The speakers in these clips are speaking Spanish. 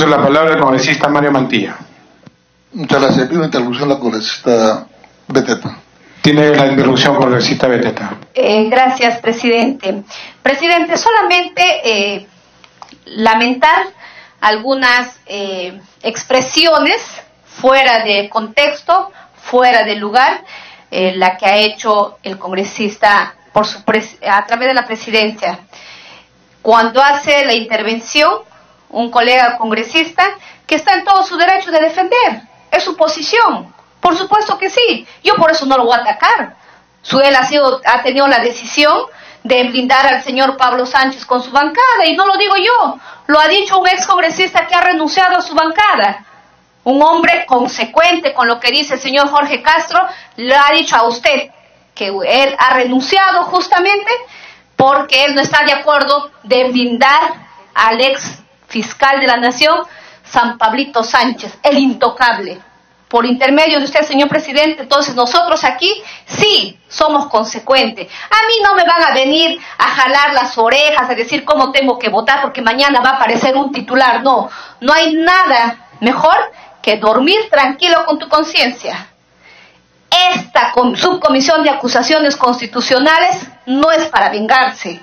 Uso la palabra el congresista Mario Mantilla. Muchas gracias. Pido interrupción la congresista Beteta. Tiene la interrupción congresista Beteta. Gracias, presidente. Presidente, solamente lamentar algunas expresiones fuera de contexto, fuera de lugar, la que ha hecho el congresista a través de la presidencia. Cuando hace la intervención, un colega congresista que está en todo su derecho de defender, es su posición, por supuesto que sí, yo por eso no lo voy a atacar. Él ha tenido la decisión de blindar al señor Pablo Sánchez con su bancada, y no lo digo yo, lo ha dicho un ex congresista que ha renunciado a su bancada, un hombre consecuente con lo que dice el señor Jorge Castro, le ha dicho a usted que él ha renunciado justamente porque él no está de acuerdo de blindar al ex fiscal de la Nación, San Pablito Sánchez, el intocable. Por intermedio de usted, señor presidente, entonces nosotros aquí sí somos consecuentes. A mí no me van a venir a jalar las orejas, a decir cómo tengo que votar, porque mañana va a aparecer un titular. No, no hay nada mejor que dormir tranquilo con tu conciencia. Esta subcomisión de acusaciones constitucionales no es para vengarse.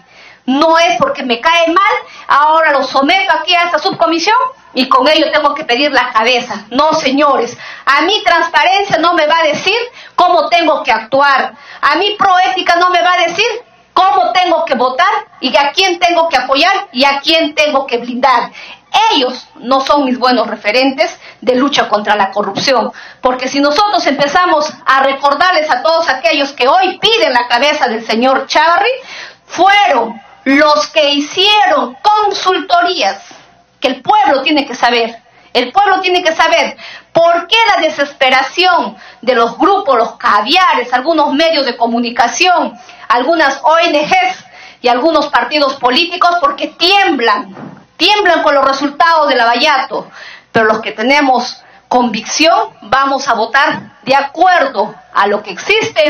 No es porque me cae mal, ahora lo someto aquí a esta subcomisión y con ello tengo que pedir la cabeza. No, señores, a mí transparencia no me va a decir cómo tengo que actuar. A mí proética no me va a decir cómo tengo que votar y a quién tengo que apoyar y a quién tengo que blindar. Ellos no son mis buenos referentes de lucha contra la corrupción, porque si nosotros empezamos a recordarles a todos aquellos que hoy piden la cabeza del señor Chávarri, fueron los que hicieron consultorías, que el pueblo tiene que saber. El pueblo tiene que saber por qué la desesperación de los grupos, los caviares, algunos medios de comunicación, algunas ONGs y algunos partidos políticos, porque tiemblan con los resultados de Lavallato. Pero los que tenemos convicción vamos a votar de acuerdo a lo que existe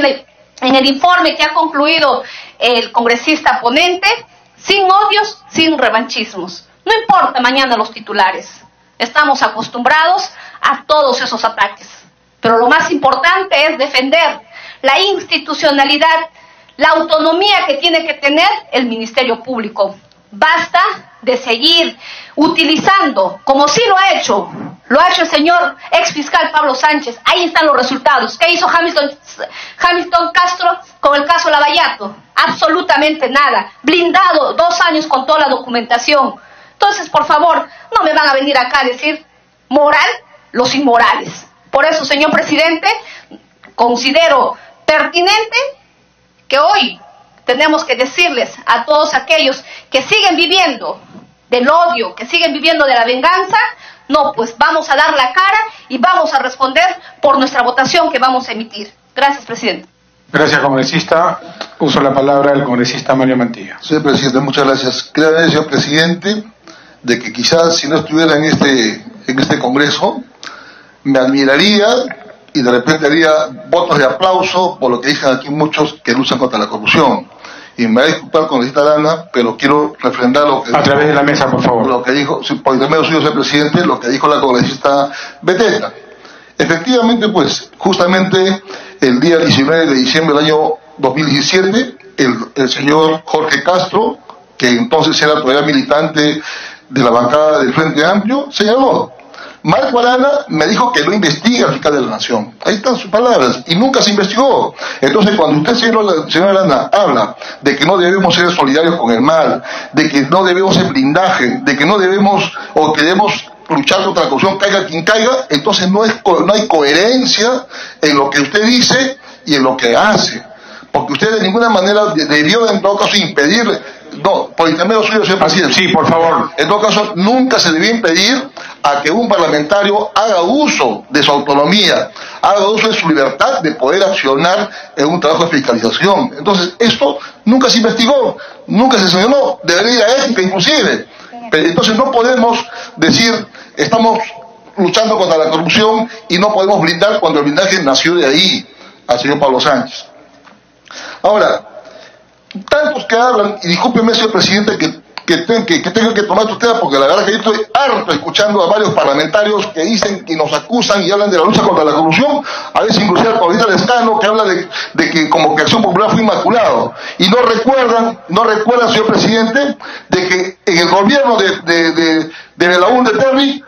en el informe que ha concluido el congresista ponente, sin odios, sin revanchismos. No importa mañana los titulares, estamos acostumbrados a todos esos ataques, pero lo más importante es defender la institucionalidad, la autonomía que tiene que tener el Ministerio Público. Basta de seguir utilizando, como sí lo ha hecho el señor ex fiscal Pablo Sánchez. Ahí están los resultados. ¿Qué hizo Hamilton Castro con el caso Lavallato? Absolutamente nada. Blindado 2 años con toda la documentación. Entonces, por favor, no me van a venir acá a decir moral los inmorales. Por eso, señor presidente, considero pertinente que hoy tenemos que decirles a todos aquellos que siguen viviendo del odio, que siguen viviendo de la venganza, no, pues vamos a dar la cara y vamos a responder por nuestra votación que vamos a emitir. Gracias, presidente. Gracias, congresista. Uso la palabra el congresista Mario Mantilla. Señor presidente, muchas gracias. Creo, señor presidente, de que quizás si no estuviera en este congreso, me admiraría y de repente haría votos de aplauso por lo que dicen aquí muchos que luchan contra la corrupción. Y me va a disculpar con la Arana, pero quiero refrendar lo que... A través de la mesa, por favor. Lo que dijo, por intermedio suyo, señor presidente, lo que dijo la congresista Beteta. Efectivamente, pues, justamente el día 19 de diciembre del año 2017, el señor Jorge Castro, que entonces era todavía militante de la bancada del Frente Amplio, señaló: Marco Arana me dijo que no investiga al fiscal de la Nación. Ahí están sus palabras, y nunca se investigó. Entonces, cuando usted, señor Arana, habla de que no debemos ser solidarios con el mal, de que no debemos ser blindaje, de que no debemos o queremos luchar contra la corrupción, caiga quien caiga, entonces no hay coherencia en lo que usted dice y en lo que hace. Porque usted de ninguna manera debió, en todo caso, impedirle. No, por intermedio suyo, señor presidente. Sí, por favor. En todo caso, nunca se debió impedir a que un parlamentario haga uso de su autonomía, haga uso de su libertad de poder accionar en un trabajo de fiscalización. Entonces, esto nunca se investigó, nunca se sancionó, debería ir a ética inclusive. Pero entonces no podemos decir, estamos luchando contra la corrupción y no podemos blindar cuando el blindaje nació de ahí, al señor Pablo Sánchez. Ahora, tantos que hablan, y discúlpeme, señor presidente, que tengan que tomar ustedes, porque la verdad que yo estoy harto escuchando a varios parlamentarios que dicen y nos acusan y hablan de la lucha contra la corrupción, a veces inclusive al Paulista Lescano, que habla de que como que Acción Popular fue inmaculado, y no recuerdan, señor presidente, de que en el gobierno de Belaúnde Terry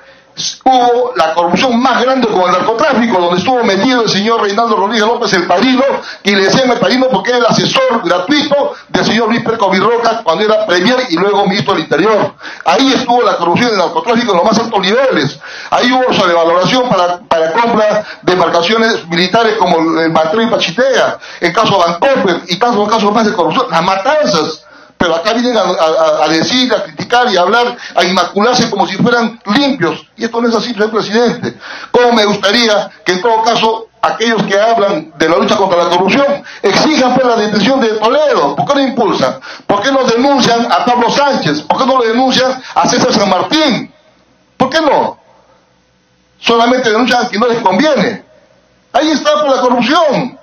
hubo la corrupción más grande con el narcotráfico, donde estuvo metido el señor Reinaldo Rodríguez López, el padrino, y le decían el padrino porque era el asesor gratuito del señor Luis Perco Virroca cuando era premier y luego ministro del Interior. Ahí estuvo la corrupción del narcotráfico en los más altos niveles. Ahí hubo sobrevaloración para compra de embarcaciones militares como el Matreo y Pachitea, el caso Bancomer y casos más de corrupción, las matanzas. Pero acá vienen a decir, a criticar y a hablar, a inmacularse como si fueran limpios. Y esto no es así, señor presidente. ¿Cómo me gustaría que en todo caso aquellos que hablan de la lucha contra la corrupción exijan pues la detención de Toledo? ¿Por qué no impulsan? ¿Por qué no denuncian a Pablo Sánchez? ¿Por qué no le denuncian a César San Martín? ¿Por qué no? Solamente denuncian a quien no les conviene. Ahí está por la corrupción.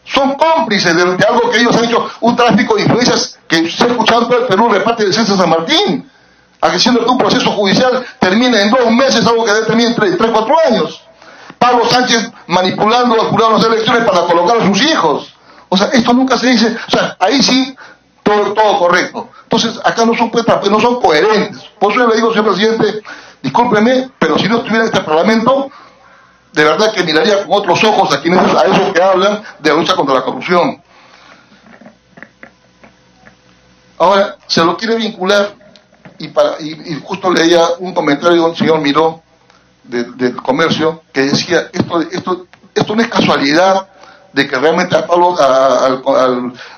Son cómplices de algo que ellos han hecho, un tráfico de influencias que se ha escuchado en todo el Perú de parte de César San Martín, haciendo que un proceso judicial termine en 2 meses, algo que debe terminar en 3, 4 años. Pablo Sánchez manipulando al jurado de las elecciones para colocar a sus hijos. O sea, esto nunca se dice, o sea, ahí sí, todo correcto. Entonces, acá no son no son coherentes. Por eso yo le digo, señor presidente, discúlpeme, pero si no estuviera en este Parlamento, de verdad que miraría con otros ojos a esos que hablan de la lucha contra la corrupción. Ahora, se lo quiere vincular, y justo leía un comentario del señor Miró, del Comercio, que decía, esto no es casualidad de que realmente a Pablo,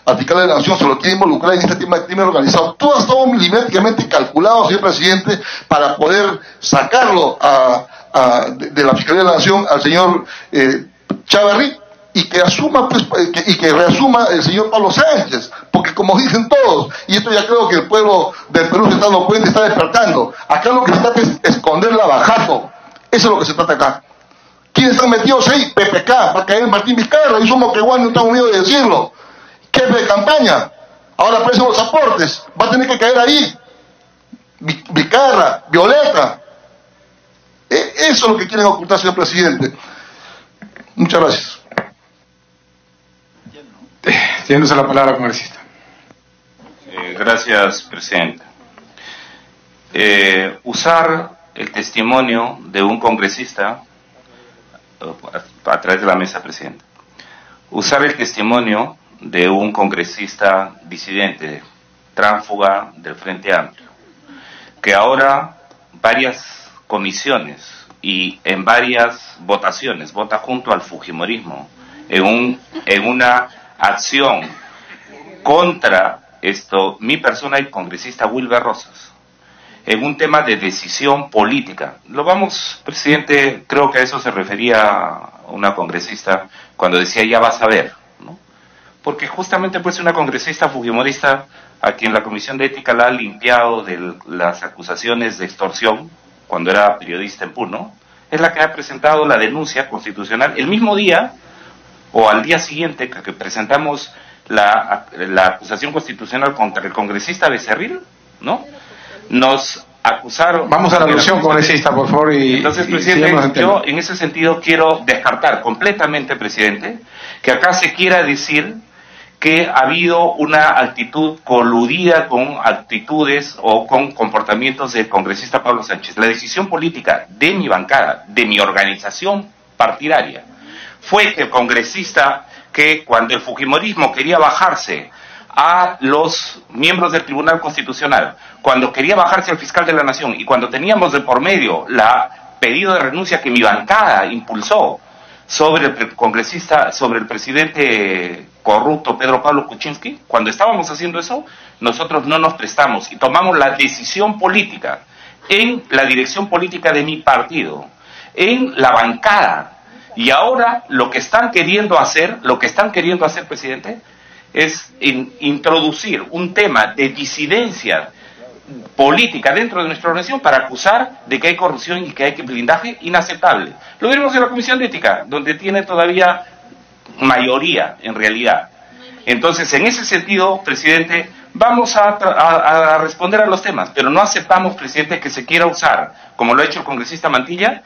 al fiscal de la Nación se lo quiere involucrar en este tema de crimen organizado. Todo ha estado milimétricamente calculado, señor presidente, para poder sacarlo de la Fiscalía de la Nación al señor Chávarri, y que asuma y que reasuma el señor Pablo Sánchez, porque como dicen todos, y esto ya creo que el pueblo del Perú se está dando cuenta, está despertando, acá lo que se trata es esconder la bajato. Eso es lo que se trata acá. ¿Quiénes están metidos ahí? PPK, va a caer Martín Vizcarra, y somos que igual no estamos miedo de decirlo. Jefe de campaña, ahora aparecen los aportes, va a tener que caer ahí. Vizcarra, Violeta. Eso es lo que quieren ocultar, señor presidente. Muchas gracias. Tiene la palabra, congresista. Gracias, presidente. Usar el testimonio de un congresista a través de la mesa, presidente. Usar el testimonio de un congresista disidente, tránsfuga del Frente Amplio, que ahora varias comisiones y en varias votaciones vota junto al fujimorismo en una acción contra mi persona, el congresista Wilber Rosas, en un tema de decisión política. Presidente, creo que a eso se refería una congresista cuando decía ya vas a ver, ¿no? Porque justamente pues una congresista fujimorista a quien la Comisión de Ética la ha limpiado de las acusaciones de extorsión cuando era periodista en Puno, es la que ha presentado la denuncia constitucional el mismo día o al día siguiente que presentamos la acusación constitucional contra el congresista Becerril, ¿no? Nos acusaron... Vamos a la alusión congresista, por favor. Entonces, presidente, yo en ese sentido quiero descartar completamente, presidente, que acá se quiera decir que ha habido una actitud coludida con actitudes o con comportamientos del congresista Pablo Sánchez. La decisión política de mi bancada, de mi organización partidaria, fue que el congresista, que cuando el fujimorismo quería bajarse a los miembros del Tribunal Constitucional, cuando quería bajarse al fiscal de la Nación y cuando teníamos de por medio la pedido de renuncia que mi bancada impulsó sobre el congresista, sobre el presidente corrupto Pedro Pablo Kuczynski, cuando estábamos haciendo eso, nosotros no nos prestamos y tomamos la decisión política en la dirección política de mi partido, en la bancada. Y ahora lo que están queriendo hacer, presidente, es introducir un tema de disidencia política dentro de nuestra organización para acusar de que hay corrupción y que hay blindaje inaceptable. Lo vimos en la Comisión de Ética, donde tiene todavía mayoría en realidad. Entonces, en ese sentido, presidente, vamos a responder a los temas, pero no aceptamos, presidente, que se quiera usar, como lo ha hecho el congresista Mantilla,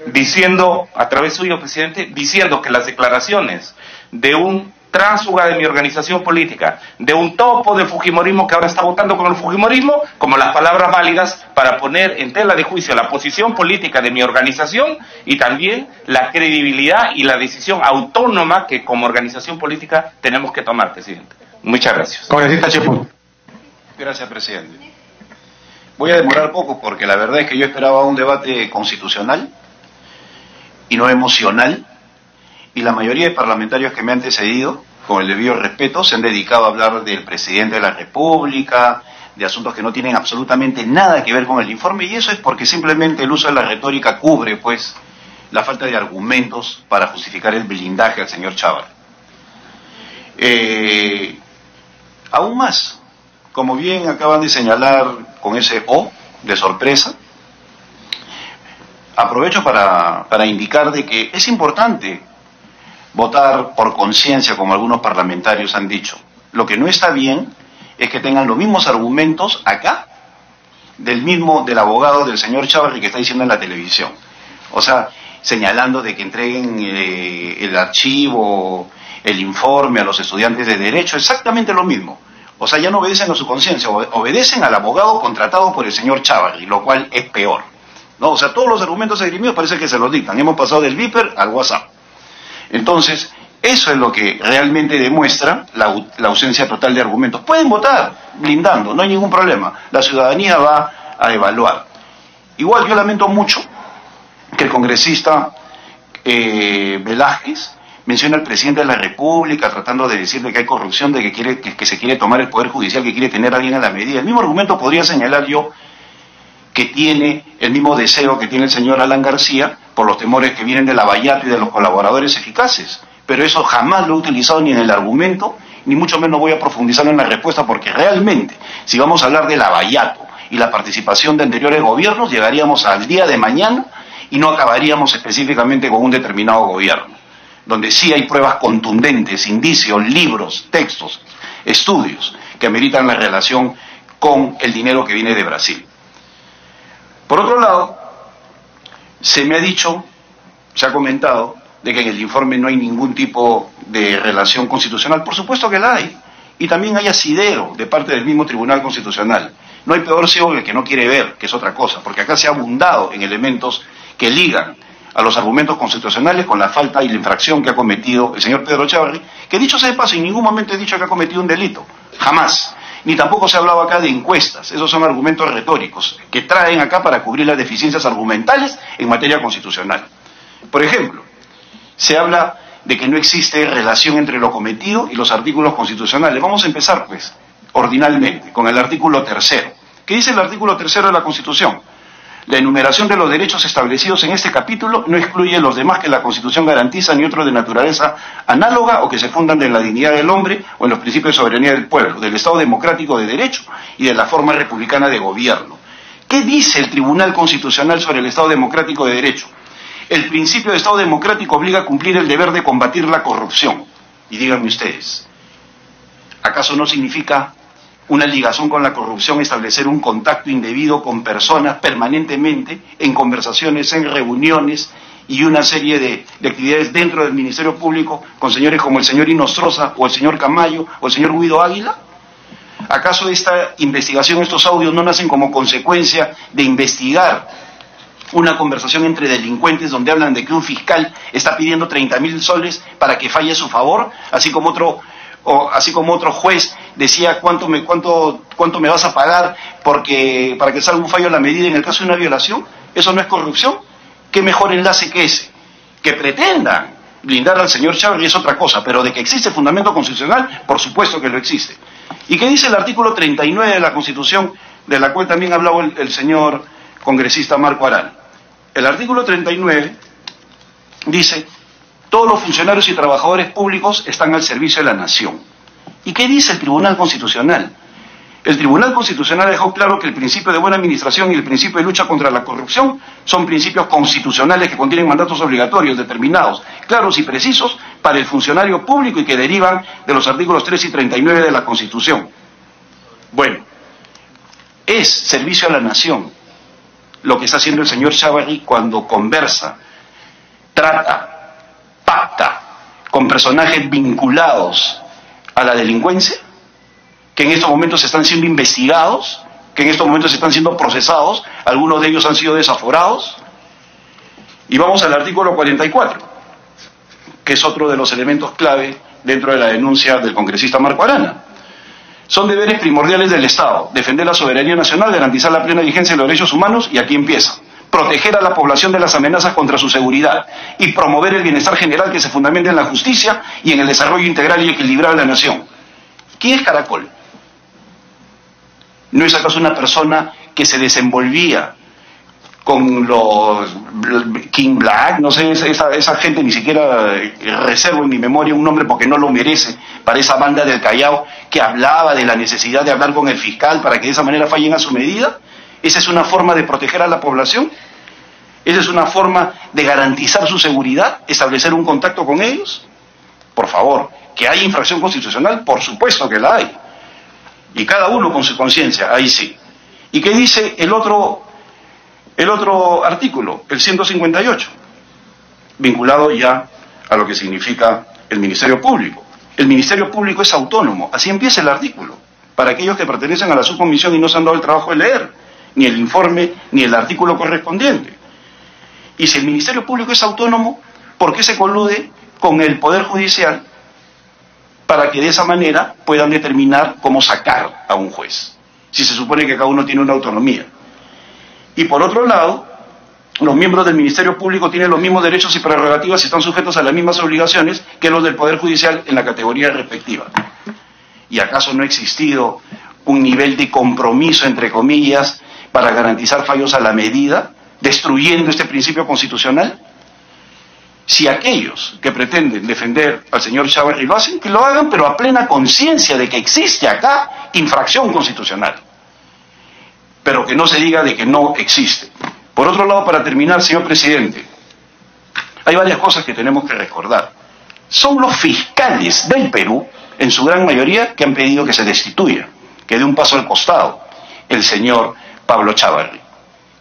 diciendo, a través suyo, presidente, diciendo que las declaraciones de un tránsfuga de mi organización política, de un topo del fujimorismo que ahora está votando con el fujimorismo, como las palabras válidas para poner en tela de juicio la posición política de mi organización y también la credibilidad y la decisión autónoma que como organización política tenemos que tomar, presidente. Muchas gracias. Congresista Chepú. Gracias, presidente. Voy a demorar poco porque la verdad es que yo esperaba un debate constitucional y no emocional, y la mayoría de parlamentarios que me han antecedido, con el debido respeto, se han dedicado a hablar del presidente de la República, de asuntos que no tienen absolutamente nada que ver con el informe, y eso es porque simplemente el uso de la retórica cubre, pues, la falta de argumentos para justificar el blindaje al señor Chávez. Aún más, como bien acaban de señalar con ese O de sorpresa, aprovecho para indicar de que es importante votar por conciencia, como algunos parlamentarios han dicho. Lo que no está bien es que tengan los mismos argumentos acá del abogado del señor Chávarri que está diciendo en la televisión. O sea, señalando de que entreguen el archivo, el informe a los estudiantes de Derecho, exactamente lo mismo. O sea, ya no obedecen a su conciencia, obedecen al abogado contratado por el señor Chávarri, lo cual es peor, ¿no? O sea, todos los argumentos esgrimidos parece que se los dictan. Hemos pasado del Viper al WhatsApp. Entonces, eso es lo que realmente demuestra la ausencia total de argumentos. Pueden votar blindando, no hay ningún problema. La ciudadanía va a evaluar. Igual yo lamento mucho que el congresista Velázquez menciona al presidente de la República tratando de decirle que hay corrupción, de que se quiere tomar el Poder Judicial, que quiere tener a alguien a la medida. El mismo argumento podría señalar yo que tiene el mismo deseo que tiene el señor Alan García por los temores que vienen de Lavallato y de los colaboradores eficaces. Pero eso jamás lo he utilizado ni en el argumento, ni mucho menos voy a profundizarlo en la respuesta, porque realmente, si vamos a hablar de Lavallato y la participación de anteriores gobiernos, llegaríamos al día de mañana y no acabaríamos específicamente con un determinado gobierno, donde sí hay pruebas contundentes, indicios, libros, textos, estudios que ameritan la relación con el dinero que viene de Brasil. Por otro lado, se me ha dicho, se ha comentado, de que en el informe no hay ningún tipo de relación constitucional. Por supuesto que la hay. Y también hay asidero de parte del mismo Tribunal Constitucional. No hay peor ciego que el que no quiere ver, que es otra cosa, porque acá se ha abundado en elementos que ligan a los argumentos constitucionales con la falta y la infracción que ha cometido el señor Pedro Chávarri, que dicho sea de paso, en ningún momento he dicho que ha cometido un delito. Jamás. Ni tampoco se ha hablado acá de encuestas. Esos son argumentos retóricos que traen acá para cubrir las deficiencias argumentales en materia constitucional. Por ejemplo, se habla de que no existe relación entre lo cometido y los artículos constitucionales. Vamos a empezar, pues, ordinalmente, con el artículo 3. ¿Qué dice el artículo 3 de la Constitución? La enumeración de los derechos establecidos en este capítulo no excluye los demás que la Constitución garantiza ni otros de naturaleza análoga o que se fundan en la dignidad del hombre o en los principios de soberanía del pueblo, del Estado democrático de derecho y de la forma republicana de gobierno. ¿Qué dice el Tribunal Constitucional sobre el Estado democrático de derecho? El principio de Estado democrático obliga a cumplir el deber de combatir la corrupción. Y díganme ustedes, ¿acaso no significa una ligación con la corrupción establecer un contacto indebido con personas permanentemente en conversaciones, en reuniones y una serie de actividades dentro del Ministerio Público con señores como el señor Inostroza o el señor Camayo o el señor Guido Águila? ¿Acaso esta investigación, estos audios no nacen como consecuencia de investigar una conversación entre delincuentes donde hablan de que un fiscal está pidiendo 30.000 soles para que falle a su favor, así como otro juez decía cuánto me vas a pagar para que salga un fallo a la medida en el caso de una violación? ¿Eso no es corrupción? ¿Qué mejor enlace que ese? Que pretendan blindar al señor Chávarri es otra cosa, pero de que existe fundamento constitucional, por supuesto que lo existe. ¿Y qué dice el artículo 39 de la Constitución, de la cual también ha hablado el señor congresista Marco Aral? El artículo 39 dice: todos los funcionarios y trabajadores públicos están al servicio de la nación. ¿Y qué dice el Tribunal Constitucional? El Tribunal Constitucional dejó claro que el principio de buena administración y el principio de lucha contra la corrupción son principios constitucionales que contienen mandatos obligatorios determinados, claros y precisos para el funcionario público y que derivan de los artículos 3 y 39 de la Constitución. Bueno, es servicio a la nación lo que está haciendo el señor Chávarri cuando conversa, trata, pacta con personajes vinculados a la delincuencia, que en estos momentos están siendo investigados, que en estos momentos están siendo procesados, algunos de ellos han sido desaforados. Y vamos al artículo 44, que es otro de los elementos clave dentro de la denuncia del congresista Marco Arana. Son deberes primordiales del Estado: defender la soberanía nacional, garantizar la plena vigencia de los derechos humanos, y aquí empieza: proteger a la población de las amenazas contra su seguridad y promover el bienestar general que se fundamenta en la justicia y en el desarrollo integral y equilibrado de la nación. ¿Quién es Caracol? ¿No es acaso una persona que se desenvolvía con los King Black? No sé, esa gente, ni siquiera reservo en mi memoria un nombre porque no lo merece, para esa banda del Callao que hablaba de la necesidad de hablar con el fiscal para que de esa manera fallen a su medida. ¿Esa es una forma de proteger a la población? ¿Esa es una forma de garantizar su seguridad? ¿Establecer un contacto con ellos? Por favor, ¿que hay infracción constitucional? Por supuesto que la hay. Y cada uno con su conciencia, ahí sí. ¿Y qué dice el otro artículo, el 158? Vinculado ya a lo que significa el Ministerio Público. El Ministerio Público es autónomo, así empieza el artículo, para aquellos que pertenecen a la subcomisión y no se han dado el trabajo de leer ni el informe ni el artículo correspondiente. Y si el Ministerio Público es autónomo, ¿por qué se colude con el Poder Judicial para que de esa manera puedan determinar cómo sacar a un juez, si se supone que cada uno tiene una autonomía? Y por otro lado, los miembros del Ministerio Público tienen los mismos derechos y prerrogativas y están sujetos a las mismas obligaciones que los del Poder Judicial en la categoría respectiva. ¿Y acaso no ha existido un nivel de compromiso, entre comillas, para garantizar fallos a la medida, destruyendo este principio constitucional? Si aquellos que pretenden defender al señor Chávarri lo hacen, que lo hagan, pero a plena conciencia de que existe acá infracción constitucional. Pero que no se diga de que no existe. Por otro lado, para terminar, señor presidente, hay varias cosas que tenemos que recordar. Son los fiscales del Perú, en su gran mayoría, que han pedido que se destituya, que dé un paso al costado el señor Pablo Chávarri.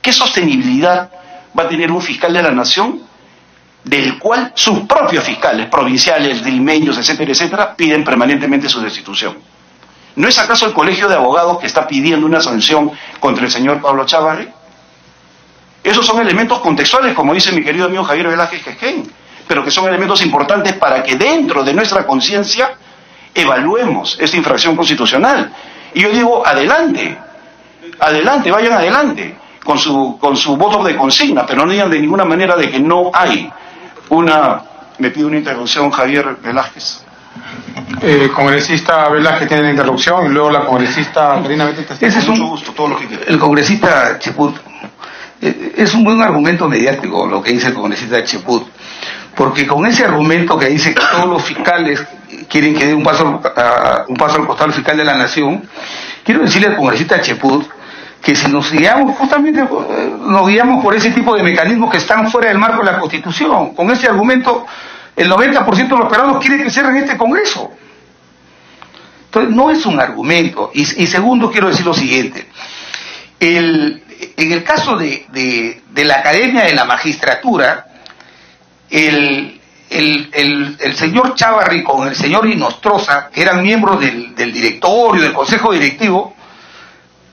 ¿Qué sostenibilidad va a tener un fiscal de la nación del cual sus propios fiscales provinciales, limeños, etcétera, etcétera, piden permanentemente su destitución? ¿No es acaso el Colegio de Abogados que está pidiendo una sanción contra el señor Pablo Chávarri? Esos son elementos contextuales, como dice mi querido amigo Javier Velázquez Quején, pero que son elementos importantes para que dentro de nuestra conciencia evaluemos esta infracción constitucional. Y yo digo, adelante, vayan adelante con su voto de consigna, pero no digan de ninguna manera de que no hay una... Me pido una interrupción, Javier Velázquez. Congresista Velázquez tiene la interrupción y luego la congresista Karina Beteta. Ese es mucho gusto, todo lo que quiera. El congresista Cheput, es un buen argumento mediático lo que dice el congresista Cheput, porque con ese argumento que dice que todos los fiscales quieren que dé un paso al costado al fiscal de la nación, quiero decirle al congresista Cheput que si nos guiamos, justamente nos guiamos por ese tipo de mecanismos que están fuera del marco de la Constitución. Con ese argumento, el 90% de los peruanos quieren que cierren este Congreso. Entonces, no es un argumento. Y segundo, quiero decir lo siguiente. En el caso de la Academia de la Magistratura, el señor Chávarri con el señor Inostroza, que eran miembros del directorio, del consejo directivo,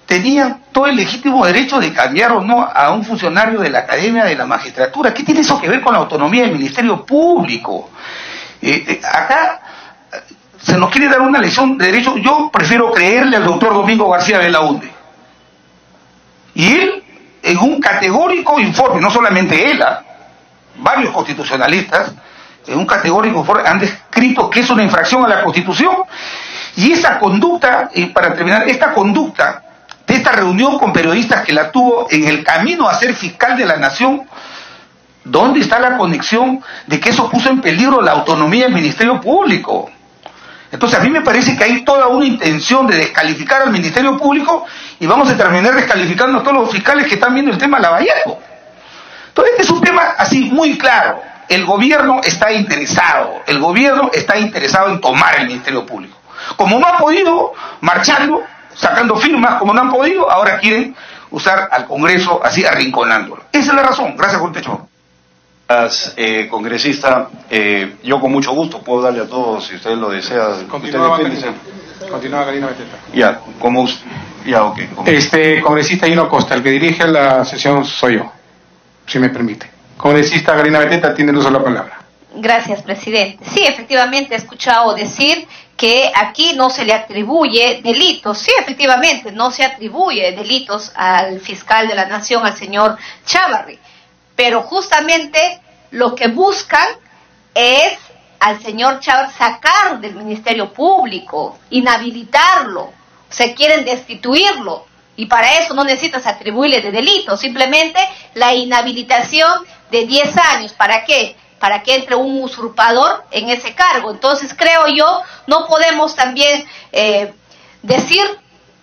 tenían todo el legítimo derecho de cambiar o no a un funcionario de la Academia de la Magistratura. ¿Qué tiene eso que ver con la autonomía del Ministerio Público? Acá se nos quiere dar una lección de derecho. Yo prefiero creerle al doctor Domingo García Belaúnde. Y él, en un categórico informe, no solamente él, varios constitucionalistas, en un categórico informe han descrito que es una infracción a la Constitución. Y esa conducta, y para terminar, esta conducta de esta reunión con periodistas que la tuvo en el camino a ser fiscal de la nación, ¿dónde está la conexión de que eso puso en peligro la autonomía del Ministerio Público? Entonces a mí me parece que hay toda una intención de descalificar al Ministerio Público y vamos a terminar descalificando a todos los fiscales que están viendo el tema Lavallato. Entonces este es un tema así muy claro. El gobierno está interesado en tomar el Ministerio Público. Como no ha podido, marchando, sacando firmas como no han podido, ahora quieren usar al Congreso así arrinconándolo. Esa es la razón. Gracias, Cortecho. Congresista, yo con mucho gusto puedo darle a todos, si usted lo desea. Continúa, Karina Beteta. Ya, como ya, ok. Congresista Gino Costa, el que dirige la sesión soy yo, si me permite. Congresista Karina Beteta, tiene el uso de la palabra. Gracias, presidente. Sí, efectivamente he escuchado decir que aquí no se le atribuye delitos. Sí, efectivamente, no se atribuye delitos al fiscal de la Nación, al señor Chávarri. Pero justamente lo que buscan es al señor Chávarri sacar del Ministerio Público, inhabilitarlo, se quieren destituirlo. Y para eso no necesitas atribuirle de delito, simplemente la inhabilitación de 10 años. ¿Para qué? Para que entre un usurpador en ese cargo. Entonces creo yo, no podemos también decir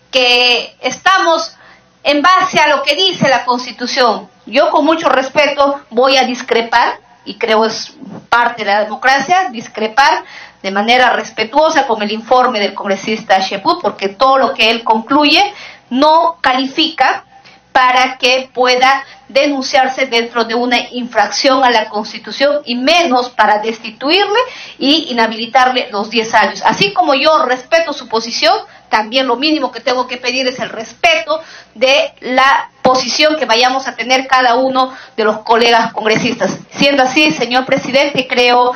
que estamos en base a lo que dice la Constitución. Yo con mucho respeto voy a discrepar, y creo es parte de la democracia, discrepar de manera respetuosa con el informe del congresista Cheput, porque todo lo que él concluye no califica para que pueda denunciarse dentro de una infracción a la Constitución, y menos para destituirle y inhabilitarle los 10 años. Así como yo respeto su posición, también lo mínimo que tengo que pedir es el respeto de la posición que vayamos a tener cada uno de los colegas congresistas. Siendo así, señor presidente, creo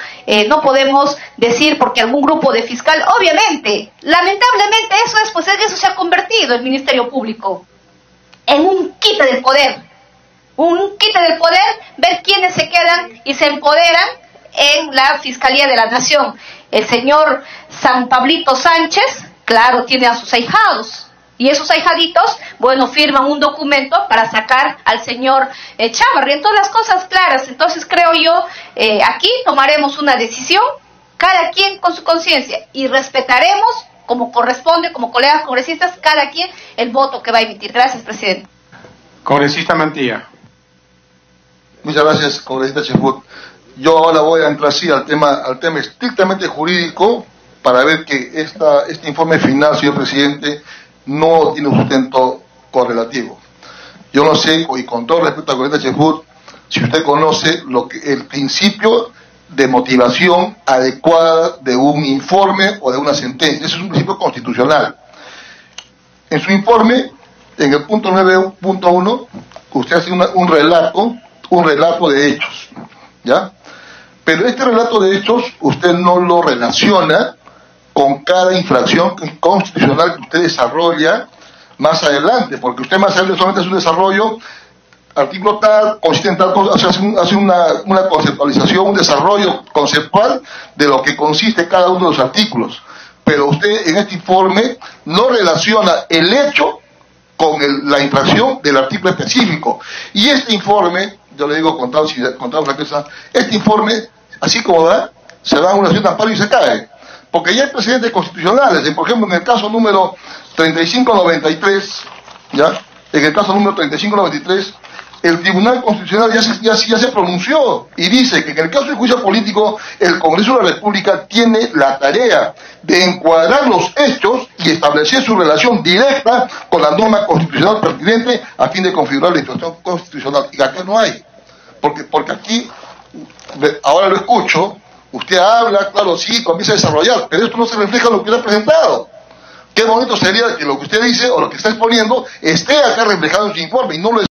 no podemos decir porque algún grupo de fiscal, obviamente, lamentablemente eso se ha convertido el Ministerio Público en un quite del poder, ver quiénes se quedan y se empoderan en la Fiscalía de la Nación. El señor San Pablito Sánchez, claro, tiene a sus ahijados, y esos ahijaditos, bueno, firman un documento para sacar al señor Chávarri. En todas las cosas claras. Entonces creo yo, aquí tomaremos una decisión, cada quien con su conciencia, y respetaremos, como corresponde, como colegas congresistas, cada quien el voto que va a emitir. Gracias, presidente. Congresista Mantilla. Muchas gracias, congresista Cheput. Yo ahora voy a entrar así al tema estrictamente jurídico, para ver que este informe final, señor presidente, no tiene un sustento correlativo. Yo no sé, y con todo respeto al congresista Cheput, si usted conoce el principio de motivación adecuada de un informe o de una sentencia. Eso es un principio constitucional. En su informe, en el punto 9.1, usted hace un relato de hechos, ¿ya? Pero este relato de hechos usted no lo relaciona con cada infracción constitucional que usted desarrolla más adelante, porque usted más adelante solamente hace un desarrollo, artículo tal, consiste en tal cosa, hace una conceptualización, un desarrollo conceptual de lo que consiste cada uno de los artículos. Pero usted en este informe no relaciona el hecho con la infracción del artículo específico. Y este informe, yo le digo con tal franqueza, este informe, así como va, se va a una acción de amparo y se cae. Porque ya hay precedentes constitucionales, por ejemplo, en el caso número 3593, ¿ya? En el caso número 3593, el Tribunal Constitucional ya se pronunció y dice que en el caso de juicio político, el Congreso de la República tiene la tarea de encuadrar los hechos y establecer su relación directa con la norma constitucional pertinente a fin de configurar la institución constitucional. Y acá no hay, porque aquí, ahora lo escucho, usted habla, claro, sí, comienza a desarrollar, pero esto no se refleja en lo que le ha presentado. Qué bonito sería que lo que usted dice o lo que está exponiendo esté acá reflejado en su informe y no lo